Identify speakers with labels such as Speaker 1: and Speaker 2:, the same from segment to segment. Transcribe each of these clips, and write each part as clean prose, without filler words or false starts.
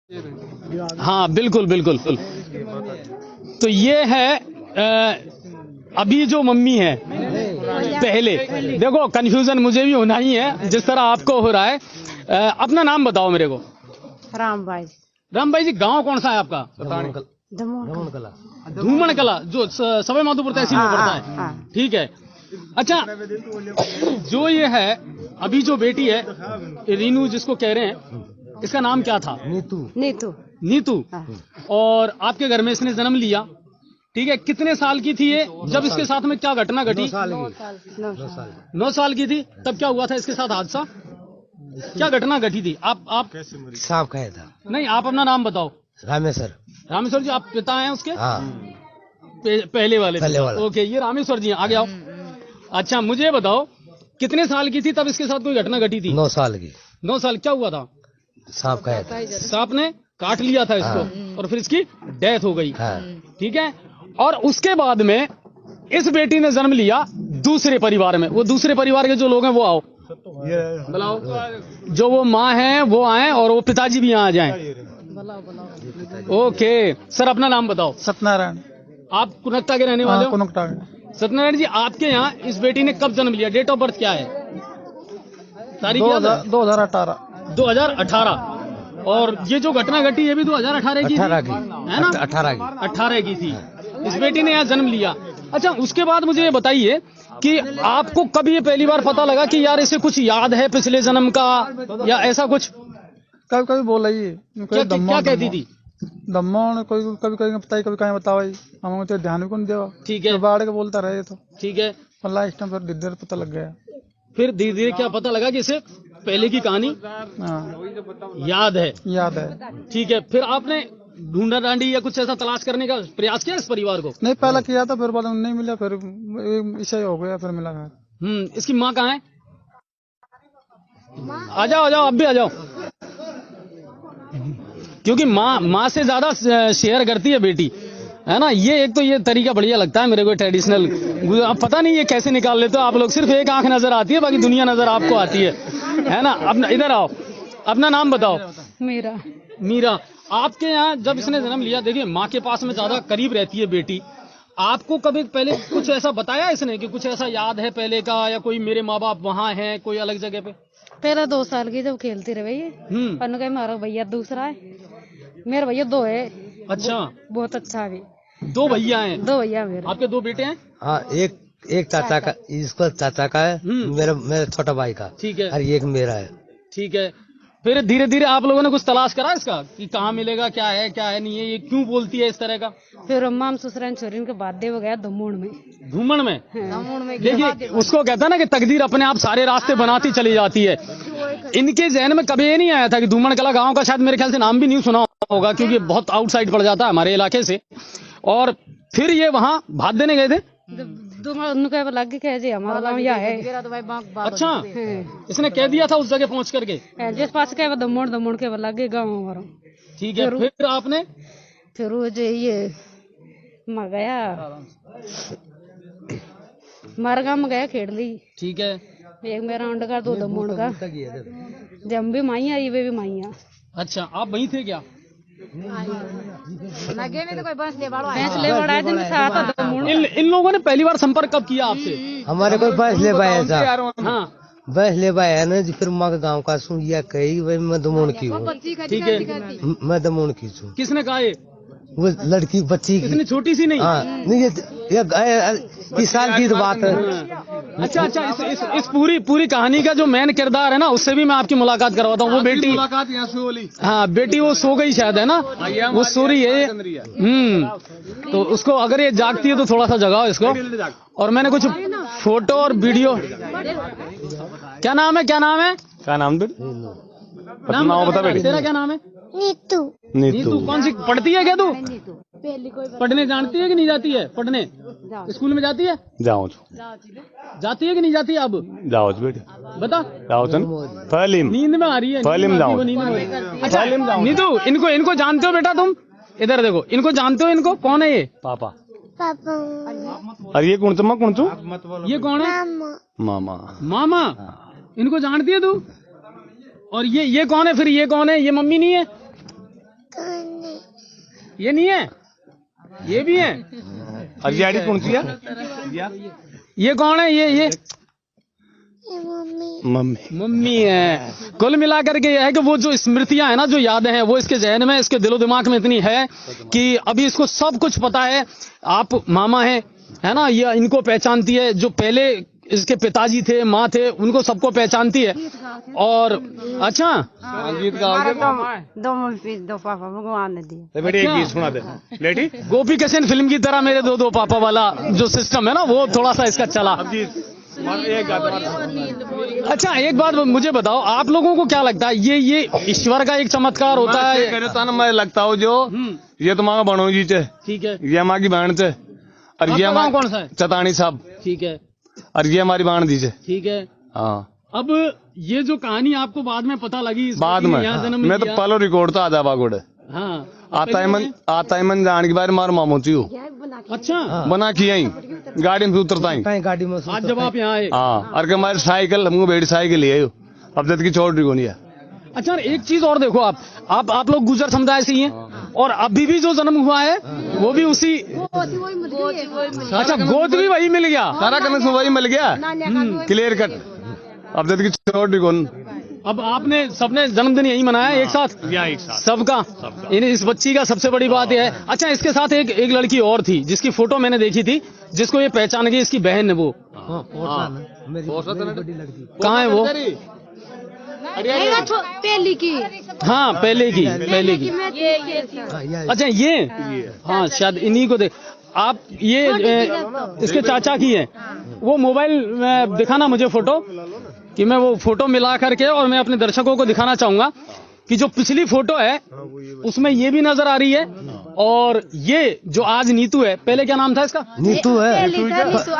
Speaker 1: हाँ बिल्कुल बिल्कुल। तो ये है अभी जो मम्मी है पहले, देखो कंफ्यूजन मुझे भी होना ही है जिस तरह आपको हो रहा है। अपना नाम बताओ मेरे को।
Speaker 2: राम भाई।
Speaker 1: राम भाई जी, गांव कौन सा है आपका? धूमन कला, जो सवाई माधोपुर तहसील में पड़ता है। ठीक है। अच्छा, जो ये है अभी जो बेटी है रीनू जिसको कह रहे हैं, इसका नाम क्या था?
Speaker 2: नीतू।
Speaker 1: नीतू। और आपके घर में इसने जन्म लिया, ठीक है। कितने साल की थी ये जब इसके साथ में क्या घटना घटी? 9 साल की थी। तब क्या हुआ था इसके साथ हादसा? क्या घटना घटी थी? आप
Speaker 3: सांप खाया था।
Speaker 1: नहीं, आप अपना नाम बताओ।
Speaker 3: रामेश्वर।
Speaker 1: रामेश्वर जी, आप पिता हैं उसके?
Speaker 3: हाँ।
Speaker 1: पहले वाले।
Speaker 3: ओके,
Speaker 1: ये रामेश्वर जी आगे आओ। अच्छा, मुझे बताओ कितने साल की थी तब इसके साथ कोई घटना घटी थी?
Speaker 3: 9 साल की।
Speaker 1: 9 साल। क्या हुआ था?
Speaker 3: सांप खाया था।
Speaker 1: सांप ने काट लिया था इसको। और फिर इसकी डेथ हो गई। ठीक है। और उसके बाद में इस बेटी ने जन्म लिया दूसरे परिवार में। वो दूसरे परिवार के जो लोग हैं वो आओ, बुलाओ। जो वो माँ है वो आए और वो पिताजी भी यहाँ आ जाएं। ओके सर, अपना नाम बताओ।
Speaker 4: सत्यनारायण।
Speaker 1: आप कुनकटा के रहने वाले हो?
Speaker 4: कुनकटा।
Speaker 1: सत्यनारायण जी, आपके यहाँ इस बेटी ने कब जन्म लिया? डेट ऑफ बर्थ क्या है? तारीख
Speaker 4: 2018।
Speaker 1: 2018। और ये जो घटना घटी ये भी 2018 की है ना? 18 की थी। इस बेटी ने यहाँ जन्म लिया। अच्छा, उसके बाद मुझे ये बताइए कि आपको कब ये पहली बार पता लगा कि यार इसे कुछ याद है पिछले जन्म का या ऐसा कुछ?
Speaker 4: कभी कभी बोल रही है।
Speaker 1: क्या कहती थी?
Speaker 4: दम्मों कोई कभी कभी बताई, कभी कहीं बताओ। हम तो ध्यान भी कौन देवा।
Speaker 1: ठीक है।
Speaker 4: बाढ़ के बोलता रहे तो
Speaker 1: ठीक है।
Speaker 4: और लास्ट टाइम फिर धीरे पता लग गया।
Speaker 1: फिर धीरे धीरे क्या पता लगा कि इसे पहले की कहानी याद है। ठीक है। फिर आपने ढूंढा डांडी या कुछ ऐसा तलाश करने का प्रयास किया इस परिवार को?
Speaker 4: नहीं, पहला किया था, फिर बाद में नहीं मिला, फिर इसे हो गया, फिर मिला।
Speaker 1: इसकी माँ कहाँ है? आ जाओ, अब भी आ जाओ। क्योंकि माँ से ज्यादा शेयर करती है बेटी, है ना? ये एक तो ये तरीका बढ़िया लगता है मेरे को, ट्रेडिशनल। अब पता नहीं ये कैसे निकाल लेते हो आप लोग। सिर्फ एक आंख नजर आती है, बाकी दुनिया नजर आपको आती है ना? अपना इधर आओ, अपना नाम बताओ। मीरा। आपके यहाँ जब इसने जन्म लिया, देखिए माँ के पास में ज्यादा करीब रहती है बेटी। आपको कभी पहले कुछ ऐसा बताया इसने कि कुछ ऐसा याद है पहले का, या कोई मेरे माँ बाप वहाँ हैं कोई अलग जगह पे?
Speaker 2: पहले 2 साल की जब खेलती रही है, हमारा भैया दूसरा है, मेरा भैया 2 है।
Speaker 1: अच्छा,
Speaker 2: बहुत अच्छा भी।
Speaker 1: 2 भैया हैं?
Speaker 2: 2 भैया मेरे।
Speaker 1: आपके 2 बेटे हैं?
Speaker 3: हाँ, एक चाचा का, इसको चाचा का है, मेरे छोटा भाई का।
Speaker 1: ठीक है।
Speaker 3: और एक मेरा है।
Speaker 1: ठीक है। फिर धीरे धीरे आप लोगों ने कुछ तलाश करा इसका कि कहाँ मिलेगा, क्या है क्या है नहीं है, ये क्यों बोलती है इस तरह का?
Speaker 2: फिर अम्मा ससुराल छोरी के बाद वो गया धूमन में।
Speaker 1: धूमन में? देखिए, उसको कहता है ना कि तकदीर अपने आप सारे रास्ते बनाती चली जाती है। इनके जहन में कभी ये नहीं आया था कि धूमन कला गाँव का शायद मेरे ख्याल से नाम भी नहीं सुना होगा, क्योंकि बहुत आउटसाइड पड़ जाता है हमारे इलाके से। और फिर ये वहाँ भात देने गए थे? हमारा गाँव यह है। अच्छा, इसने कह दिया था उस जगह पहुँच करके
Speaker 2: जिस पास के दमोड़ के लगे गाँव हमारा।
Speaker 1: ठीक है। फिर आपने
Speaker 2: फिर वो जो ये मर गया, हमारे गाँव में गया खेड़ ली। ठीक है। एक मेरा अंड का, 2 दमोड़ का। जब भी माइया आई वे भी माइया।
Speaker 1: अच्छा, आप वहीं थे क्या?
Speaker 2: लगे में तो कोई भैंस ले बड़ा जिनके साथ।
Speaker 1: इन लोगों ने पहली बार संपर्क कब किया आपसे?
Speaker 3: हमारे कोई भैंस ले पाया था।
Speaker 1: हाँ,
Speaker 3: भैंस ले पाया ना जी। फिर माँ गाँव का सुनिया कही, वही मैं दमोड़ की हूँ।
Speaker 1: ठीक है।
Speaker 3: मैं दमोड़ की हूँ।
Speaker 1: किसने कहा ये?
Speaker 3: वो लड़की बच्ची की।
Speaker 1: इतनी छोटी सी नहीं?
Speaker 3: हाँ, नहीं, ये 20 साल की तो बात है।
Speaker 1: अच्छा, इस पूरी कहानी का जो मेन किरदार है ना, उससे भी मैं आपकी मुलाकात करवाता हूँ। वो बेटी मुलाकात यहाँ से होली। हाँ, बेटी वो सो गई शायद, है ना? वो सो रही है। तो उसको अगर ये जागती है तो थोड़ा सा जगाओ इसको। और मैंने कुछ फोटो और वीडियो। क्या नाम है? क्या नाम बता बेटी। तेरा क्या नाम है? नीतू। कौन सी पढ़ती है क्या तू? पढ़ने जानती है कि नहीं जाती है? पढ़ने स्कूल में जाती है? जाती है कि नहीं जाती है? अब
Speaker 5: जाओ बेटे,
Speaker 1: बता।
Speaker 5: नींद
Speaker 1: में आ रही है। अच्छा नीतू, इनको जानते हो बेटा तुम? इधर देखो, इनको जानते हो? इनको कौन है ये?
Speaker 5: पापा। अरे ये कौन सा?
Speaker 1: ये कौन है? मामा। इनको जानती है तू? और ये कौन है फिर? ये कौन है? ये मम्मी नहीं है? ये नहीं है, ये भी है।
Speaker 5: अरे यार कौन सी है?
Speaker 1: ये कौन है? ये
Speaker 5: मम्मी
Speaker 1: है। कुल मिलाकर के ये है कि वो जो स्मृतियां है ना, जो यादें हैं, वो इसके जहन में, इसके दिलो दिमाग में इतनी है कि अभी इसको सब कुछ पता है। आप मामा है ना, ये इनको पहचानती है। जो पहले इसके पिताजी थे, माँ थे, उनको सबको पहचानती है। और अच्छा,
Speaker 5: गीत गाओगे?
Speaker 2: दो पापा भगवान ने दिए।
Speaker 5: बेटी एक गीत सुना दे बेटी।
Speaker 1: गोपी किशन फिल्म की तरह मेरे दो पापा वाला जो सिस्टम है ना, वो थोड़ा सा इसका चला। अच्छा एक बात मुझे बताओ, आप लोगों को क्या लगता है, ये ईश्वर का एक चमत्कार होता है?
Speaker 5: मैं लगता हूँ जो ये तुम्हारा बनो जी चे,
Speaker 1: ठीक है,
Speaker 5: ये हमारी की बहन चे, और ये हमारा
Speaker 1: कौन सा है?
Speaker 5: चतानी साहब,
Speaker 1: ठीक है,
Speaker 5: और ये हमारी बहन दी चे।
Speaker 1: ठीक है।
Speaker 5: हाँ,
Speaker 1: अब ये जो कहानी आपको बाद में पता लगी,
Speaker 5: बाद में मैं तो पहले रिकॉर्ड तो आधा बागोड़े।
Speaker 1: हाँ,
Speaker 5: आता है मन जान के बारे मार मामोती हूँ।
Speaker 1: अच्छा,
Speaker 5: बना किया ही गाड़ी में उतरता ही
Speaker 3: गाड़ी में
Speaker 1: आज जब आप यहाँ आए।
Speaker 5: हाँ, और हमारी साइकिल हमको बेटी साइकिल ले आयो, अब जब की छोड़ रही नहीं है।
Speaker 1: अच्छा एक चीज और देखो, आप लोग गुजर समुदाय से ही हैं, और अभी भी जो जन्म हुआ है वो भी उसी, अच्छा गोद भी वही मिल गया,
Speaker 5: सारा कनेक्शन वही मिल गया, क्लियर कट। अब जब की छोड़ रही कौन।
Speaker 1: अब आपने सबने जन्मदिन यही मनाया एक साथ सबका। इस बच्ची का सबसे बड़ी बात यह है। अच्छा इसके साथ एक लड़की और थी जिसकी फोटो मैंने देखी थी, जिसको ये पहचान गई, इसकी बहन है वो। कहाँ है वो?
Speaker 2: पहली की।
Speaker 1: हाँ पहले की। अच्छा ये हाँ शायद इन्हीं को देख आप, ये इसके चाचा की है। वो मोबाइल में दिखाना मुझे फोटो, कि मैं वो फोटो मिला करके और मैं अपने दर्शकों को दिखाना चाहूंगा कि जो पिछली फोटो है उसमें ये भी नजर आ रही है, और ये जो आज नीतू है, पहले क्या नाम था इसका?
Speaker 3: नीतू है,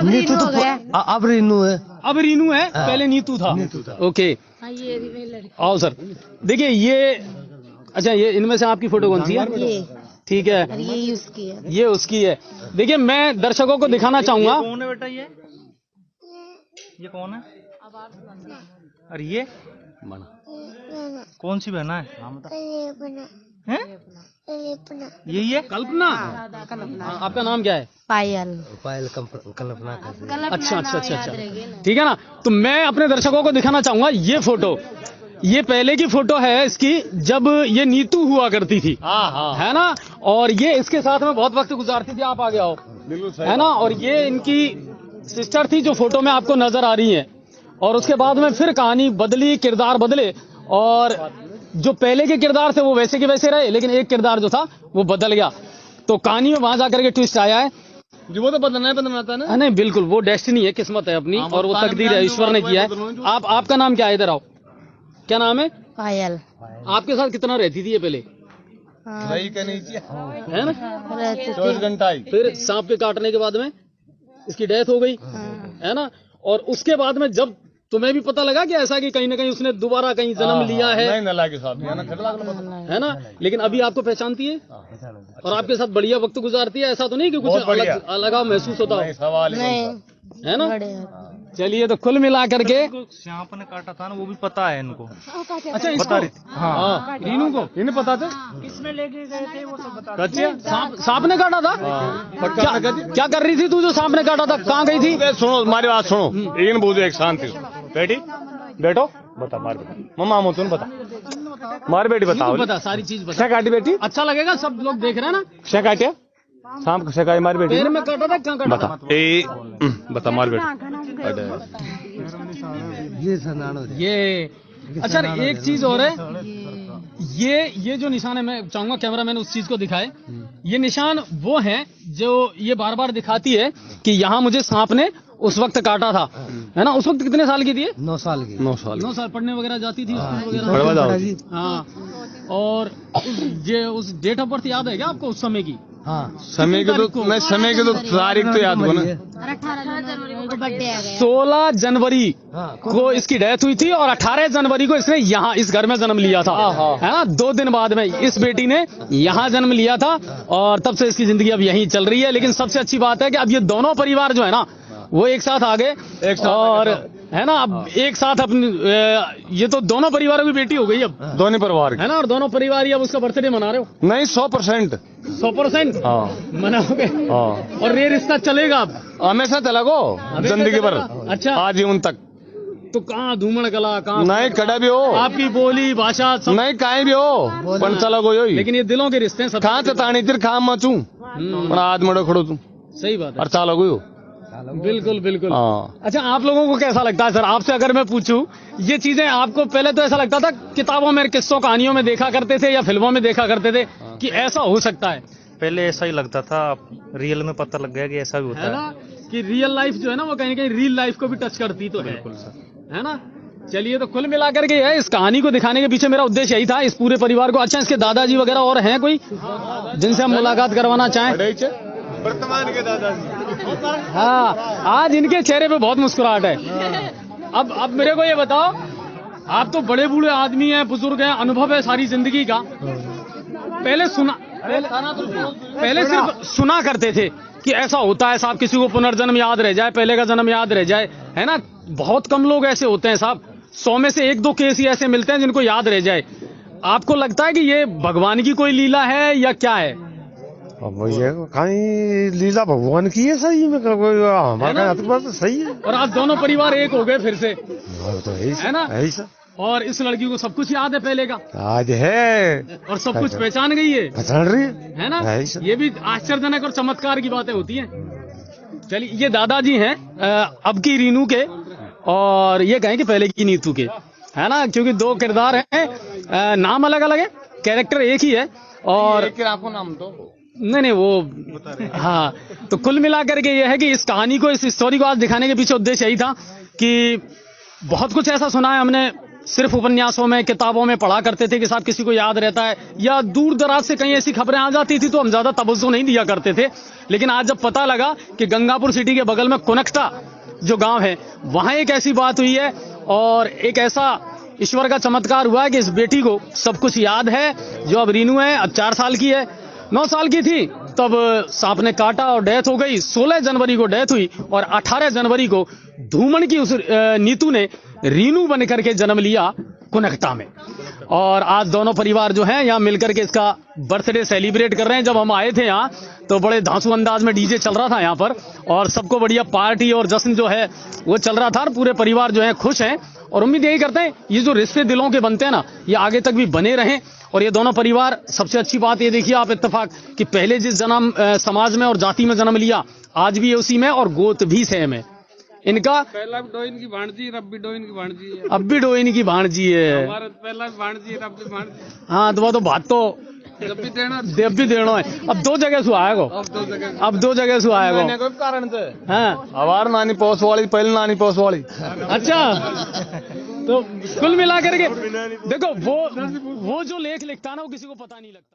Speaker 3: नीतू तो अब रीनू है।
Speaker 1: अब रीनू है, पहले नीतू था। ओके आओ सर, देखिए ये, अच्छा ये इनमें से आपकी फोटो कौन सी है? ठीक है, ये उसकी है। देखिए मैं दर्शकों को दिखाना चाहूंगा।
Speaker 6: कौन है बेटा ये कौन है? अरे ये कौन सी बहना है? यही है
Speaker 1: कल्पना। आपका नाम क्या है?
Speaker 2: पायल।
Speaker 3: कल्पना।
Speaker 1: अच्छा, ठीक है ना। तो मैं अपने दर्शकों को दिखाना चाहूंगा ये फोटो। ये पहले की फोटो है इसकी, जब ये नीतू हुआ करती थी, है ना। और ये इसके साथ में बहुत वक्त गुजारती थी। आप आगे आओ, है ना। और ये इनकी सिस्टर थी जो फोटो में आपको नजर आ रही है। और उसके बाद में फिर कहानी बदली, किरदार बदले, और जो पहले के किरदार थे वो वैसे के वैसे रहे, लेकिन एक किरदार जो था वो बदल गया। तो कहानी में वहां जाकर के ट्विस्ट आया है।
Speaker 5: जो वो तो बदलना था ना।
Speaker 1: नहीं बिल्कुल, वो डेस्टिनी है, किस्मत है अपनी, और वो तकदीर है, ईश्वर ने किया है। आपका नाम क्या है? इधर आओ, क्या नाम है?
Speaker 2: पायल।
Speaker 1: आपके साथ कितना रहती थी ये पहले? है ना,
Speaker 5: 24 घंटा ही।
Speaker 1: फिर सांप के काटने के बाद में इसकी डेथ हो गई, है ना। और उसके बाद में जब तुम्हें भी पता लगा कि ऐसा कि कहीं ना कहीं उसने दोबारा कहीं जन्म लिया है, है ना। लेकिन अभी आपको पहचानती है और आपके साथ बढ़िया वक्त गुजारती है। ऐसा तो नहीं कि कुछ अलगाव महसूस होता हो, है ना। चलिए, तो कुल मिला करके
Speaker 6: सांप ने काटा था ना, वो भी पता है इनको।
Speaker 1: अच्छा,
Speaker 6: बता रही थी।
Speaker 1: हाँ, रीनू को इन्हें पता था।
Speaker 6: किसमें लेके गए थे वो सब बता।
Speaker 1: सांप ने काटा था। क्या कर रही थी तू जो सांप ने काटा था? कहाँ गई थी?
Speaker 5: सुनो हमारी बात सुनो, एक बोझो एक शांति बेटी, बैठो, बता मार बेटी, मम्मा हम तुम बता, मार बेटी बताओ,
Speaker 1: बता सारी चीज बता।
Speaker 5: क्या काटी बेटी?
Speaker 1: अच्छा लगेगा, सब लोग देख रहे हैं ना।
Speaker 5: क्या काटे? शाम को शिकायत मार बेटी
Speaker 1: पैर में काटा था, क्या काटा?
Speaker 5: बता बता मार बेटी।
Speaker 1: ये अच्छा, एक चीज और है, ये जो निशान है, मैं चाहूंगा कैमरामैन उस चीज को दिखाए। ये निशान वो है जो ये बार बार दिखाती है कि यहाँ मुझे सांप ने उस वक्त काटा था, है ना। उस वक्त कितने साल की थी?
Speaker 3: 9 साल की।
Speaker 1: 9 साल पढ़ने वगैरह जाती थी वगैरह। हाँ, और उस डेट ऑफ बर्थ याद है क्या आपको उस समय की?
Speaker 3: हाँ,
Speaker 5: समय के तो मैं समय के तो तारीख तो याद हो ना।
Speaker 1: 16 जनवरी को इसकी डेथ हुई थी और 18 जनवरी को इसने यहाँ इस घर में जन्म लिया था, है ना। 2 दिन बाद में इस बेटी ने यहाँ जन्म लिया था और तब से इसकी जिंदगी अब यहीं चल रही है। लेकिन सबसे अच्छी बात है कि अब ये दोनों परिवार जो है ना वो एक साथ आ गए, और है ना। अब एक साथ अपनी ये तो दोनों परिवारों की बेटी हो गई अब,
Speaker 5: दोनों परिवार
Speaker 1: है ना। और दोनों परिवार ही अब उसका बर्थडे मना रहे हो।
Speaker 5: नहीं 100%।
Speaker 1: 100%
Speaker 5: हाँ
Speaker 1: मनाओगे।
Speaker 5: हाँ,
Speaker 1: और ये रिश्ता चलेगा अब
Speaker 5: हमेशा चलेगो जिंदगी भर।
Speaker 1: अच्छा,
Speaker 5: आजीवन तक।
Speaker 1: तो कहाँ धूमण कला, कहाँ
Speaker 5: नहीं कड़ा भी हो,
Speaker 1: आपकी बोली भाषा सब,
Speaker 5: नहीं कहीं भी हो, पण चलेगो यो ही।
Speaker 1: लेकिन ये दिलों के रिश्ते हैं सब।
Speaker 5: कहाँ चतानी तिर कहाँ मचू, पर आज मड़ो खड़ो तू,
Speaker 1: सही बात है।
Speaker 5: और चलोगो यो।
Speaker 1: बिल्कुल बिल्कुल।
Speaker 5: हाँ।
Speaker 1: अच्छा, आप लोगों को कैसा लगता है सर, आपसे अगर मैं पूछूं, ये चीजें आपको पहले तो ऐसा लगता था किताबों में, किस्सों कहानियों में देखा करते थे या फिल्मों में देखा करते थे कि ऐसा हो सकता है?
Speaker 6: पहले ऐसा ही लगता था, रियल में पता लग गया कि ऐसा भी होता
Speaker 1: है ना, कि रियल लाइफ जो है ना वो कहीं कहीं रियल लाइफ को भी टच करती तो है ना। चलिए, तो कुल मिलाकर के है, इस कहानी को दिखाने के पीछे मेरा उद्देश्य यही था, इस पूरे परिवार को। अच्छा, इसके दादाजी वगैरह और हैं कोई जिनसे हम मुलाकात करवाना चाहें?
Speaker 5: वर्तमान के दादाजी।
Speaker 1: हाँ, आज इनके चेहरे पे बहुत मुस्कुराहट है। अब मेरे को ये बताओ, आप तो बड़े बूढ़े आदमी हैं, बुजुर्ग हैं, अनुभव है सारी जिंदगी का। पहले सिर्फ सुना करते थे कि ऐसा होता है साहब, किसी को पुनर्जन्म याद रह जाए, पहले का जन्म याद रह जाए, है ना। बहुत कम लोग ऐसे होते हैं साहब, 100 में से 1-2 केस ही ऐसे मिलते हैं जिनको याद रह जाए। आपको लगता है कि ये भगवान की कोई लीला है या क्या है?
Speaker 7: अब ये कहीं लीला भगवान की है, सही में हमारा तो सही है।
Speaker 1: और आज दोनों परिवार एक हो गए फिर से,
Speaker 7: तो
Speaker 1: है ना।
Speaker 7: ऐसा,
Speaker 1: और इस लड़की को सब कुछ याद है पहले का,
Speaker 7: आज है,
Speaker 1: और सब कुछ पहचान गई है,
Speaker 7: पहचान रही
Speaker 1: है ना।
Speaker 7: ऐसा।
Speaker 1: ये भी आश्चर्यजनक और चमत्कार की बातें होती हैं। चलिए, ये दादाजी हैं अब की रीनू के, और ये कहें कि पहले की नीतू के, है ना, क्योंकि 2 किरदार हैं, नाम अलग अलग है, कैरेक्टर एक ही है। और
Speaker 5: आपको नाम तो
Speaker 1: नहीं वो, हाँ, तो कुल मिलाकर के ये है कि इस कहानी को, इस स्टोरी को आज दिखाने के पीछे उद्देश्य यही था कि बहुत कुछ ऐसा सुना है हमने, सिर्फ उपन्यासों में, किताबों में पढ़ा करते थे कि साहब किसी को याद रहता है, या दूर दराज से कहीं ऐसी खबरें आ जाती थी तो हम ज्यादा तवज्जो नहीं दिया करते थे। लेकिन आज जब पता लगा कि गंगापुर सिटी के बगल में कुनकटा जो गांव है, वहां एक ऐसी बात हुई है, और एक ऐसा ईश्वर का चमत्कार हुआ है कि इस बेटी को सब कुछ याद है, जो अब रीनू है, अब 4 साल की है। 9 साल की थी तब सांप ने काटा और डेथ हो गई। 16 जनवरी को डेथ हुई, और 18 जनवरी को धूमन की उस नीतू ने रीनू बन करके जन्म लिया कुनकटा में। और आज दोनों परिवार जो हैं यहाँ मिलकर के इसका बर्थडे सेलिब्रेट कर रहे हैं। जब हम आए थे यहाँ तो बड़े धांसू अंदाज में डीजे चल रहा था यहाँ पर, और सबको बढ़िया पार्टी और जश्न जो है वो चल रहा था, और पूरे परिवार जो है खुश हैं। और उम्मीद यही करते हैं ये जो रिश्ते दिलों के बनते हैं ना, ये आगे तक भी बने रहें। और ये दोनों परिवार, सबसे अच्छी बात ये देखिए आप इत्तेफाक कि पहले जिस जन्म समाज में और जाति में जन्म लिया, आज भी ये उसी में, और गोत भी सेम है इनका।
Speaker 8: पहला डोइन की भाणजी, अब भी डोइन की भाणजी है।
Speaker 1: अब भी डोइन की भाणजी है,
Speaker 8: हमारा पहला भाणजी, अब भी भाणजी।
Speaker 1: हाँ, तो वो तो भात तो
Speaker 8: जब भी देना,
Speaker 1: देव भी देना है। अब 2 जगह से आएगो, अब 2 जगह से आएगो।
Speaker 5: कोई कारण से
Speaker 1: हाँ,
Speaker 5: हमार नानी पोस वाली, पहले नानी पोस वाली।
Speaker 1: अच्छा, तो कुल मिलाकर के देखो, वो जो लेख लिखता है ना, वो किसी को पता नहीं लगता।